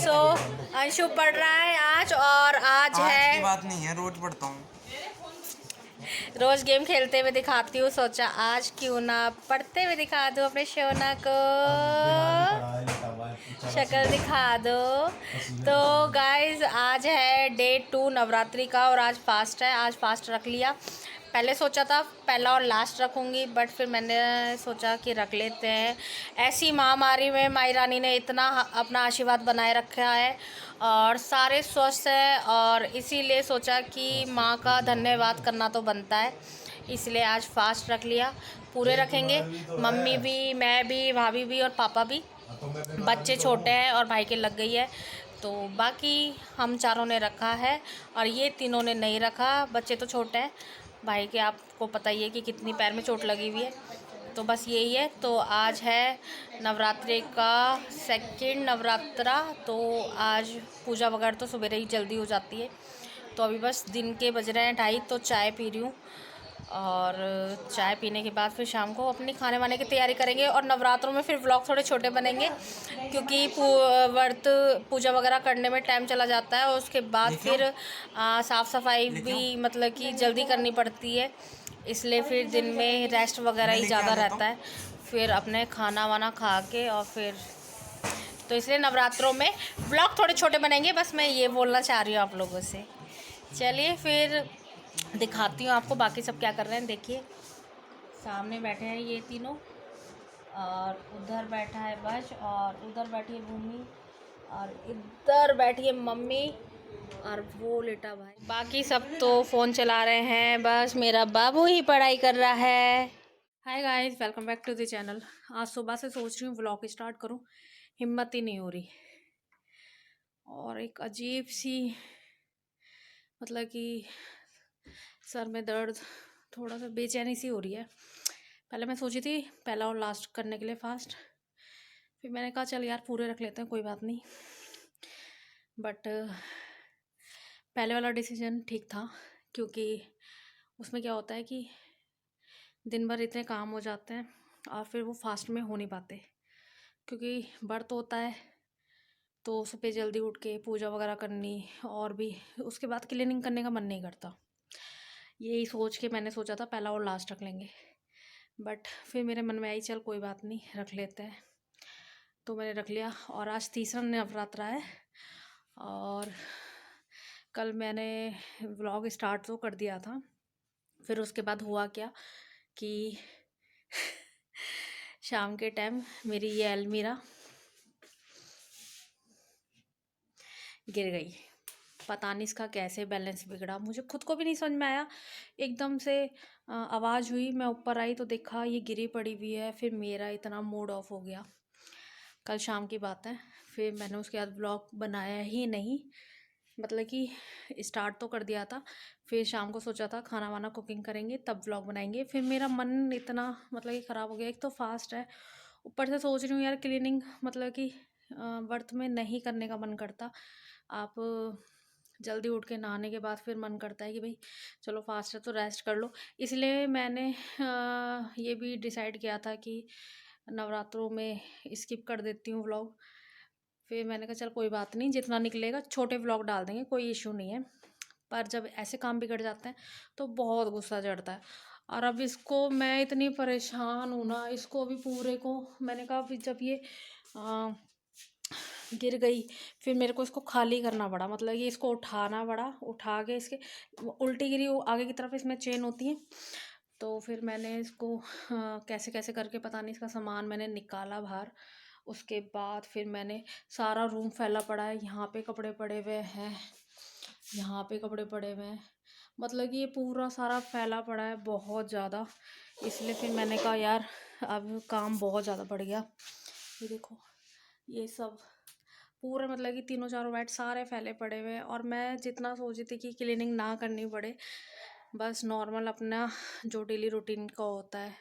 सो अंशु पढ़ रहा है आज, और आज है की बात नहीं है, रोज पढ़ता हूँ। रोज गेम खेलते हुए दिखाती हूँ, सोचा आज क्यों ना पढ़ते हुए दिखा दूँ अपने शोना को, शक्ल दिखा दो। तो गाइज आज है डे 2 नवरात्रि का, और आज फास्ट है, आज फास्ट रख लिया। पहले सोचा था पहला और लास्ट रखूँगी, बट फिर मैंने सोचा कि रख लेते हैं। ऐसी महामारी में माई रानी ने इतना अपना आशीर्वाद बनाए रखा है और सारे स्वस्थ हैं, और इसीलिए सोचा कि माँ का धन्यवाद करना तो बनता है, इसलिए आज फास्ट रख लिया। पूरे रखेंगे, मम्मी भी, मैं भी, भाभी भी और पापा भी। बच्चे छोटे हैं और भाई के लग गई है, तो बाकी हम चारों ने रखा है और ये तीनों ने नहीं रखा। बच्चे तो छोटे हैं, भाई के आपको पता ही है कि कितनी पैर में चोट लगी हुई है, तो बस यही है। तो आज है नवरात्रि का सेकंड नवरात्रा, तो आज पूजा वगैरह तो सवेरे ही जल्दी हो जाती है। तो अभी बस दिन के बज रहे हैं 2:30, तो चाय पी रही हूँ, और चाय पीने के बाद फिर शाम को अपनी खाने वाने की तैयारी करेंगे। और नवरात्रों में फिर व्लॉग थोड़े छोटे बनेंगे, क्योंकि व्रत पूजा वगैरह करने में टाइम चला जाता है, और उसके बाद फिर साफ़ सफाई भी मतलब कि जल्दी करनी पड़ती है, इसलिए फिर दिन में रेस्ट वगैरह ही ज़्यादा रहता है। फिर अपने खाना वाना खा के और फिर, तो इसलिए नवरात्रों में व्लॉग थोड़े छोटे बनेंगे, बस मैं ये बोलना चाह रही हूँ आप लोगों से। चलिए फिर दिखाती हूँ आपको बाकी सब क्या कर रहे हैं। देखिए सामने बैठे हैं ये तीनों, और उधर बैठा है वश, और उधर बैठी है भूमि, और इधर बैठी है मम्मी, और वो लेटा भाई। बाकी सब तो फ़ोन चला रहे हैं, बस मेरा बाबू ही पढ़ाई कर रहा है। Hi guys, welcome back to the channel. आज सुबह से सोच रही हूँ व्लॉग स्टार्ट करूँ, हिम्मत ही नहीं हो रही, और एक अजीब सी मतलब कि सर में दर्द, थोड़ा सा बेचैनी सी हो रही है। पहले मैं सोची थी पहला और लास्ट करने के लिए फास्ट, फिर मैंने कहा चल यार पूरे रख लेते हैं, कोई बात नहीं। बट पहले वाला डिसीजन ठीक था, क्योंकि उसमें क्या होता है कि दिन भर इतने काम हो जाते हैं और फिर वो फास्ट में हो नहीं पाते, क्योंकि व्रत होता है तो सुबह जल्दी उठ के पूजा वगैरह करनी, और भी उसके बाद क्लीनिंग करने का मन नहीं करता। यही सोच के मैंने सोचा था पहला और लास्ट रख लेंगे, बट फिर मेरे मन में आई चल कोई बात नहीं रख लेते हैं, तो मैंने रख लिया। और आज तीसरा नवरात्रा है, और कल मैंने व्लॉग स्टार्ट तो कर दिया था, फिर उसके बाद हुआ क्या कि शाम के टाइम मेरी ये अलमीरा गिर गई। पता नहीं इसका कैसे बैलेंस बिगड़ा, मुझे खुद को भी नहीं समझ में आया। एकदम से आवाज़ हुई, मैं ऊपर आई तो देखा ये गिरी पड़ी हुई है, फिर मेरा इतना मूड ऑफ हो गया। कल शाम की बात है, फिर मैंने उसके बाद ब्लॉग बनाया ही नहीं, मतलब कि स्टार्ट तो कर दिया था, फिर शाम को सोचा था खाना वाना कुकिंग करेंगे तब व्लॉग बनाएंगे। फिर मेरा मन इतना मतलब कि ख़राब हो गया, एक तो फास्ट है, ऊपर से सोच रही हूँ यार क्लीनिंग मतलब कि व्रत में नहीं करने का मन करता। आप जल्दी उठ के नहाने के बाद फिर मन करता है कि भाई चलो फास्ट है तो रेस्ट कर लो, इसलिए मैंने ये भी डिसाइड किया था कि नवरात्रों में स्किप कर देती हूँ व्लॉग। फिर मैंने कहा चल कोई बात नहीं, जितना निकलेगा छोटे व्लॉग डाल देंगे, कोई इशू नहीं है। पर जब ऐसे काम बिगड़ जाते हैं तो बहुत गुस्सा चढ़ता है, और अब इसको मैं इतनी परेशान हूँ ना, इसको अभी पूरे को मैंने कहा फिर जब ये गिर गई, फिर मेरे को इसको खाली करना पड़ा, मतलब ये इसको उठाना पड़ा, उठा के इसके उल्टी गिरी आगे की तरफ, इसमें चेन होती है, तो फिर मैंने इसको कैसे कैसे करके पता नहीं इसका सामान मैंने निकाला बाहर। उसके बाद फिर मैंने सारा रूम फैला पड़ा है, यहाँ पे कपड़े पड़े हुए हैं, यहाँ पे कपड़े पड़े हुए हैं, मतलब कि ये पूरा सारा फैला पड़ा है बहुत ज़्यादा, इसलिए फिर मैंने कहा यार अब काम बहुत ज़्यादा बढ़ गया। ये देखो ये सब पूरे मतलब कि तीनों चारों बेड सारे फैले पड़े हुए हैं, और मैं जितना सोची थी कि क्लीनिंग ना करनी पड़े, बस नॉर्मल अपना जो डेली रूटीन का होता है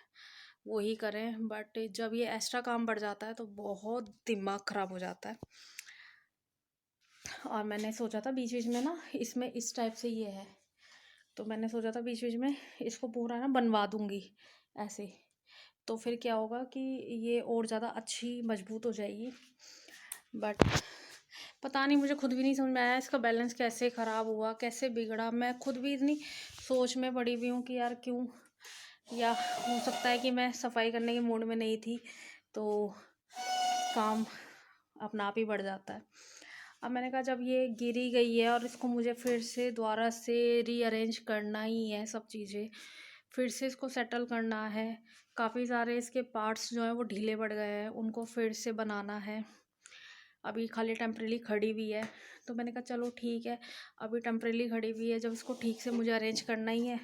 वही करें, बट जब ये एक्स्ट्रा काम बढ़ जाता है तो बहुत दिमाग ख़राब हो जाता है। और मैंने सोचा था बीच बीच में ना इसमें इस टाइप से ये है, तो मैंने सोचा था बीच बीच में इसको पूरा ना बनवा दूँगी ऐसे, तो फिर क्या होगा कि ये और ज़्यादा अच्छी मजबूत हो जाएगी। बट पता नहीं, मुझे खुद भी नहीं समझ में आया इसका बैलेंस कैसे ख़राब हुआ, कैसे बिगड़ा। मैं खुद भी इतनी सोच में पड़ी हुई हूँ कि यार क्यों, या हो सकता है कि मैं सफाई करने के मूड में नहीं थी, तो काम अपना आप ही बढ़ जाता है। अब मैंने कहा जब ये गिरी गई है और इसको मुझे फिर से दोबारा से रीअरेंज करना ही है, सब चीज़ें फिर से इसको सेटल करना है। काफ़ी सारे इसके पार्ट्स जो हैं वो ढीले पड़ गए हैं, उनको फिर से बनाना है। अभी खाली टेम्परेली खड़ी हुई है, तो मैंने कहा चलो ठीक है, अभी टेम्परेली खड़ी हुई है, जब इसको ठीक से मुझे अरेंज करना ही है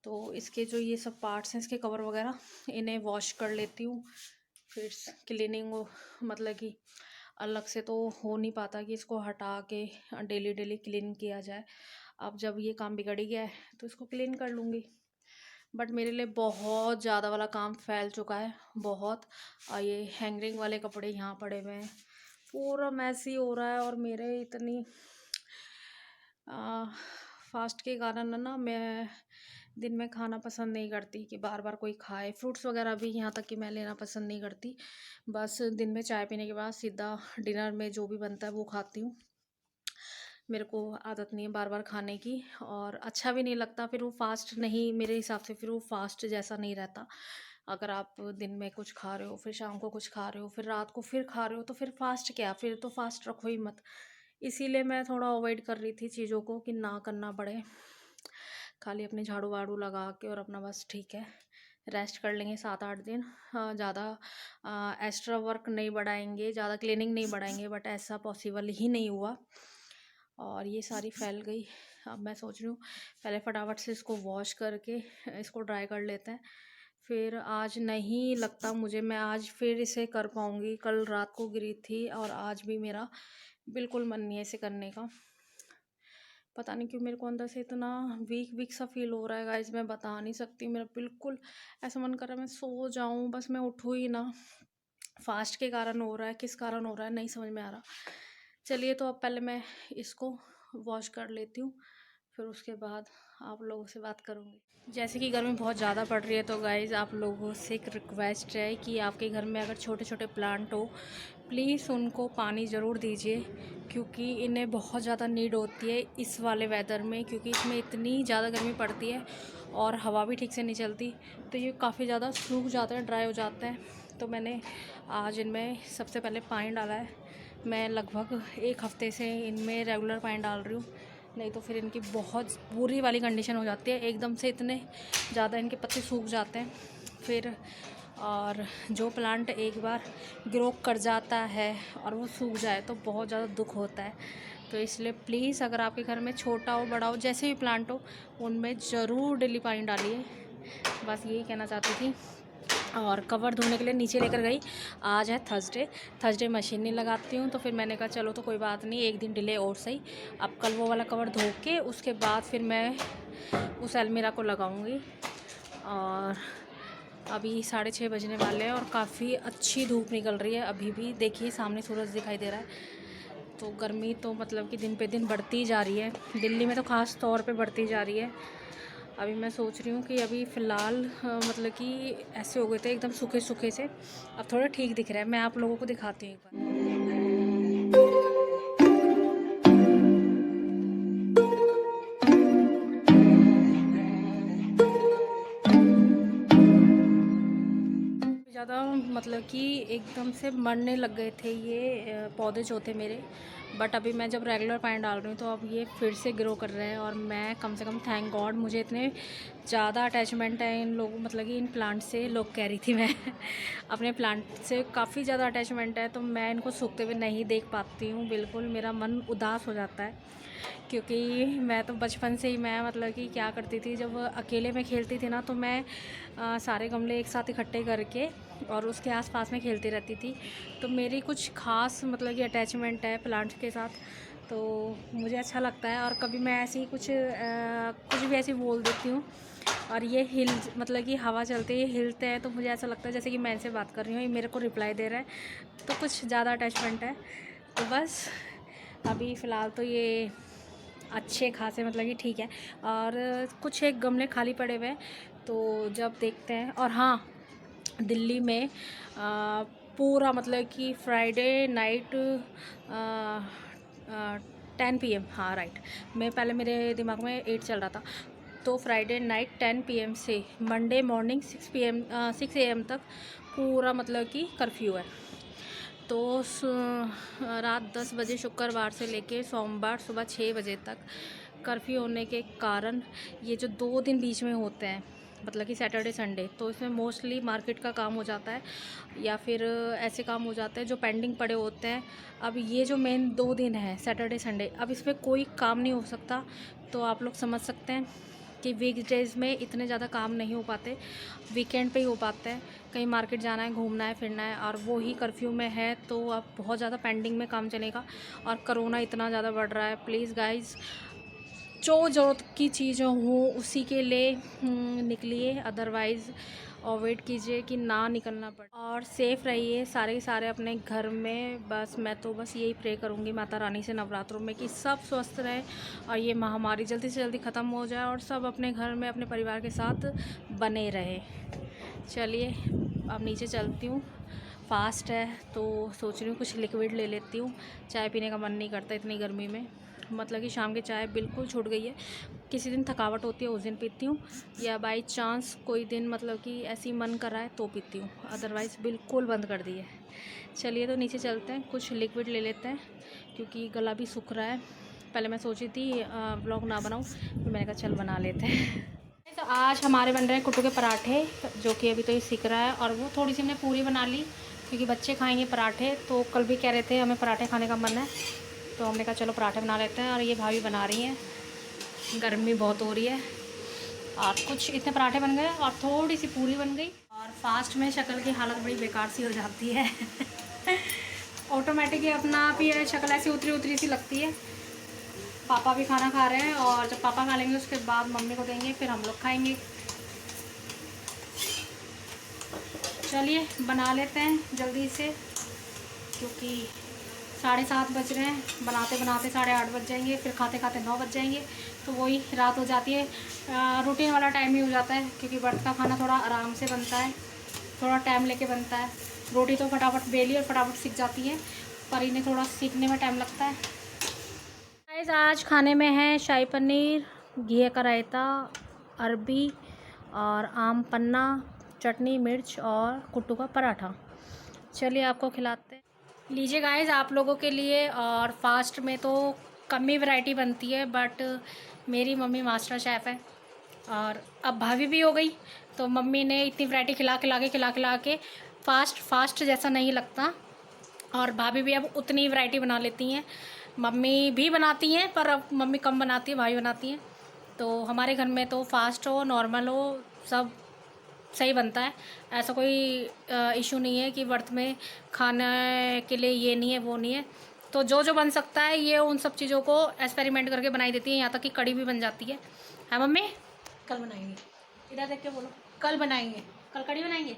तो इसके जो ये सब पार्ट्स हैं, इसके कवर वगैरह, इन्हें वॉश कर लेती हूँ। फिर क्लीनिंग मतलब कि अलग से तो हो नहीं पाता कि इसको हटा के डेली डेली क्लीन किया जाए। अब जब ये काम बिगड़ ही गया है तो इसको क्लीन कर लूँगी। बट मेरे लिए बहुत ज़्यादा वाला काम फैल चुका है, बहुत। ये हैंगरिंग वाले कपड़े यहाँ पड़े हुए हैं, पूरा मैसी हो रहा है। और मेरे इतनी फास्ट के कारण ना मैं दिन में खाना पसंद नहीं करती कि बार बार कोई खाए। फ्रूट्स वगैरह भी यहाँ तक कि मैं लेना पसंद नहीं करती। बस दिन में चाय पीने के बाद सीधा डिनर में जो भी बनता है वो खाती हूँ। मेरे को आदत नहीं है बार बार खाने की, और अच्छा भी नहीं लगता। फिर वो फास्ट नहीं, मेरे हिसाब से फिर वो फास्ट जैसा नहीं रहता। अगर आप दिन में कुछ खा रहे हो, फिर शाम को कुछ खा रहे हो, फिर रात को फिर खा रहे हो, तो फिर फास्ट क्या, फिर तो फास्ट रखो ही मत। इसीलिए मैं थोड़ा अवॉइड कर रही थी चीज़ों को कि ना करना पड़े। खाली अपने झाड़ू वाड़ू लगा के और अपना बस ठीक है रेस्ट कर लेंगे 7-8 दिन। हाँ, ज़्यादा एक्स्ट्रा वर्क नहीं बढ़ाएंगे, ज़्यादा क्लीनिंग नहीं बढ़ाएंगे, बट ऐसा पॉसिबल ही नहीं हुआ और ये सारी फैल गई। अब मैं सोच रही हूँ पहले फटाफट से इसको वॉश करके इसको ड्राई कर लेते हैं। फिर आज नहीं लगता मुझे मैं आज फिर इसे कर पाऊँगी। कल रात को गिरी थी और आज भी मेरा बिल्कुल मन नहीं है इसे करने का। पता नहीं क्यों मेरे को अंदर से इतना वीक वीक सा फील हो रहा है गाइस, मैं बता नहीं सकती। मेरा बिल्कुल ऐसा मन कर रहा है मैं सो जाऊं, बस मैं उठूँ ही ना। फास्ट के कारण हो रहा है, किस कारण हो रहा है नहीं समझ में आ रहा। चलिए तो अब पहले मैं इसको वॉश कर लेती हूँ, फिर उसके बाद आप लोगों से बात करूँगी। जैसे कि गर्मी बहुत ज़्यादा पड़ रही है तो गाइज़ आप लोगों से एक रिक्वेस्ट है कि आपके घर में अगर छोटे छोटे प्लांट हो, प्लीज़ उनको पानी ज़रूर दीजिए, क्योंकि इन्हें बहुत ज़्यादा नीड होती है इस वाले वेदर में। क्योंकि इसमें इतनी ज़्यादा गर्मी पड़ती है और हवा भी ठीक से नहीं चलती, तो ये काफ़ी ज़्यादा सूख जाते हैं, ड्राई हो जाते हैं। तो मैंने आज इनमें सबसे पहले पानी डाला है। मैं लगभग 1 हफ़्ते से इनमें रेगुलर पानी डाल रही हूँ, नहीं तो फिर इनकी बहुत बुरी वाली कंडीशन हो जाती है। एकदम से इतने ज़्यादा इनके पत्ते सूख जाते हैं फिर। और जो प्लांट एक बार ग्रो कर जाता है और वो सूख जाए तो बहुत ज़्यादा दुख होता है। तो इसलिए प्लीज़ अगर आपके घर में छोटा हो बड़ा हो जैसे भी प्लांट हो, उनमें ज़रूर डेली पानी डालिए। बस यही कहना चाहती थी। और कवर धोने के लिए नीचे लेकर गई। आज है थर्सडे मशीन नहीं लगाती हूँ, तो फिर मैंने कहा चलो तो कोई बात नहीं, एक दिन डिले और सही। अब कल वो वाला कवर धो के उसके बाद फिर मैं उस अलमीरा को लगाऊंगी। और अभी 6:30 बजने वाले हैं और काफ़ी अच्छी धूप निकल रही है। अभी भी देखिए सामने सूरज दिखाई दे रहा है। तो गर्मी तो मतलब कि दिन पे दिन बढ़ती जा रही है, दिल्ली में तो ख़ास तौर पे बढ़ती जा रही है। अभी मैं सोच रही हूँ कि अभी फ़िलहाल मतलब कि ऐसे हो गए थे एकदम सूखे सूखे से, अब थोड़ा ठीक दिख रहा है। मैं आप लोगों को दिखाती हूँ एक बार। ज़्यादा मतलब कि एकदम से मरने लग गए थे ये पौधे जो थे मेरे। बट अभी मैं जब रेगुलर पानी डाल रही हूँ तो अब ये फिर से ग्रो कर रहे हैं। और मैं कम से कम थैंक गॉड, मुझे इतने ज़्यादा अटैचमेंट है इन लोगों, मतलब कि इन प्लांट से, लोग कह रही थी मैं अपने प्लांट से काफ़ी ज़्यादा अटैचमेंट है। तो मैं इनको सूखते हुए नहीं देख पाती हूँ, बिल्कुल मेरा मन उदास हो जाता है। क्योंकि मैं तो बचपन से ही, मैं मतलब कि क्या करती थी जब अकेले में खेलती थी ना, तो मैं सारे गमले एक साथ इकट्ठे करके और उसके आसपास में खेलती रहती थी। तो मेरी कुछ ख़ास मतलब कि अटैचमेंट है प्लांट्स के साथ, तो मुझे अच्छा लगता है। और कभी मैं ऐसे ही कुछ भी ऐसे बोल देती हूँ और ये मतलब कि हवा चलती है, हिलते हैं, तो मुझे ऐसा लगता है जैसे कि मैं इनसे बात कर रही हूँ, ये मेरे को रिप्लाई दे रहा है। तो कुछ ज़्यादा अटैचमेंट है। तो बस अभी फ़िलहाल तो ये अच्छे खासे मतलब कि ठीक है। और कुछ एक गमले खाली पड़े हुए हैं, तो जब देखते हैं। और हाँ, दिल्ली में पूरा मतलब कि फ्राइडे नाइट 10 PM, हाँ राइट। मैं पहले मेरे दिमाग में 8 चल रहा था। तो फ्राइडे नाइट 10 PM से मंडे मॉर्निंग 6 AM तक पूरा मतलब कि कर्फ्यू है। तो रात 10 बजे शुक्रवार से लेके सोमवार सुबह 6 बजे तक कर्फ्यू होने के कारण ये जो 2 दिन बीच में होते हैं मतलब कि सैटरडे संडे, तो इसमें मोस्टली मार्केट का काम हो जाता है या फिर ऐसे काम हो जाते हैं जो पेंडिंग पड़े होते हैं। अब ये जो मेन 2 दिन है सैटरडे संडे, अब इसमें कोई काम नहीं हो सकता। तो आप लोग समझ सकते हैं कि वीकडेज़ में इतने ज़्यादा काम नहीं हो पाते, वीकेंड पे ही हो पाते हैं। कहीं मार्केट जाना है, घूमना है, फिरना है, और वो ही कर्फ्यू में है तो अब बहुत ज़्यादा पेंडिंग में काम चलेगा। और कोरोना इतना ज़्यादा बढ़ रहा है। प्लीज़ गाइज़, जो ज़रूरत की चीज़ें हों उसी के लिए निकलिए, अदरवाइज़ अवॉइड कीजिए कि ना निकलना पड़े। और सेफ़ रहिए सारे के सारे अपने घर में। बस मैं तो बस यही प्रे करूँगी माता रानी से नवरात्रों में कि सब स्वस्थ रहें और ये महामारी जल्दी से जल्दी ख़त्म हो जाए और सब अपने घर में अपने परिवार के साथ बने रहें। चलिए अब नीचे चलती हूँ, फास्ट है तो सोच रही हूँ कुछ लिक्विड ले लेती हूँ। चाय पीने का मन नहीं करता इतनी गर्मी में, मतलब कि शाम की चाय बिल्कुल छूट गई है। किसी दिन थकावट होती है उस दिन पीती हूँ, या बाई चांस कोई दिन मतलब कि ऐसी मन कर रहा है तो पीती हूँ, अदरवाइज़ बिल्कुल बंद कर दी है। चलिए तो नीचे चलते हैं, कुछ लिक्विड ले लेते हैं क्योंकि गला भी सूख रहा है। पहले मैं सोची थी व्लॉग ना बनाऊँ, फिर मैंने कहा चल बना लेते हैं। तो आज हमारे बन रहे हैं कुट्टू के पराठे, जो कि अभी तो ये सीख रहा है। और वो थोड़ी सी हमने पूरी बना ली क्योंकि बच्चे खाएंगे पराठे, तो कल भी कह रहे थे हमें पराठे खाने का मन है, तो हमने कहा चलो पराठे बना लेते हैं। और ये भाभी बना रही हैं, गर्मी बहुत हो रही है। और कुछ इतने पराठे बन गए और थोड़ी सी पूरी बन गई। और फास्ट में शक्ल की हालत बड़ी बेकार सी हो जाती है ऑटोमेटिक ही अपना आप ही शक्ल ऐसी उतरी उतरी सी लगती है। पापा भी खाना खा रहे हैं और जब पापा खा लेंगे उसके बाद मम्मी को देंगे, फिर हम लोग खाएंगे। चलिए बना लेते हैं जल्दी से, क्योंकि 7:30 बज रहे हैं, बनाते बनाते 8:30 बज जाएंगे, फिर खाते खाते 9 बज जाएंगे, तो वही रात हो जाती है। रूटीन वाला टाइम ही हो जाता है क्योंकि व्रत का खाना थोड़ा आराम से बनता है, थोड़ा टाइम लेके बनता है। रोटी तो फटाफट बेली और फटाफट सीख जाती है, पर इन्हें थोड़ा सीखने में टाइम लगता है। गाइस आज खाने में है शाही पनीर, घी का रायता, अरबी और आम पन्ना, चटनी मिर्च और कुट्टू का पराठा। चलिए आपको खिलाते हैं। लीजिए गाइस आप लोगों के लिए। और फास्ट में तो कम ही वैरायटी बनती है, बट मेरी मम्मी मास्टर शेफ़ है और अब भाभी भी हो गई, तो मम्मी ने इतनी वैरायटी खिला के फास्ट जैसा नहीं लगता। और भाभी भी अब उतनी वैरायटी बना लेती हैं। मम्मी भी बनाती हैं पर अब मम्मी कम बनाती है, भाभी बनाती हैं। तो हमारे घर में तो फास्ट हो नॉर्मल हो सब सही बनता है। ऐसा कोई इशू नहीं है कि व्रत में खाने के लिए ये नहीं है वो नहीं है। तो जो जो बन सकता है ये उन सब चीज़ों को एक्सपेरिमेंट करके बनाई देती है, यहाँ तक कि कड़ी भी बन जाती है। हाँ मम्मी कल बनाएंगे, इधर देख के बोलो, कल बनाएंगे, कल कड़ी बनाएंगे।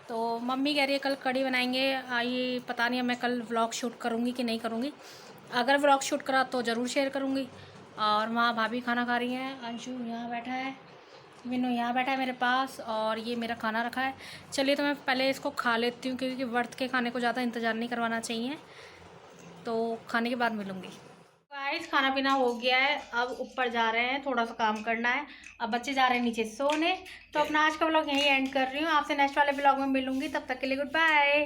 तो मम्मी कह रही है कल कड़ी बनाएंगे। ये पता नहीं मैं कल व्लॉग शूट करूँगी कि नहीं करूँगी। अगर व्लॉग शूट करा तो ज़रूर शेयर करूँगी। और वहाँ भाभी खाना खा रही हैं, अंशु यहाँ बैठा है, मीनू यहाँ बैठा है मेरे पास, और ये मेरा खाना रखा है। चलिए तो मैं पहले इसको खा लेती हूँ क्योंकि व्रत के खाने को ज़्यादा इंतज़ार नहीं करवाना चाहिए। तो खाने के बाद मिलूँगी। गाइस खाना पीना हो गया है, अब ऊपर जा रहे हैं, थोड़ा सा काम करना है। अब बच्चे जा रहे हैं नीचे सोने। तो अपना आज का व्लॉग यहीं एंड कर रही हूँ, आपसे नेक्स्ट वाले व्लॉग में मिलूँगी, तब तक के लिए गुड बाय।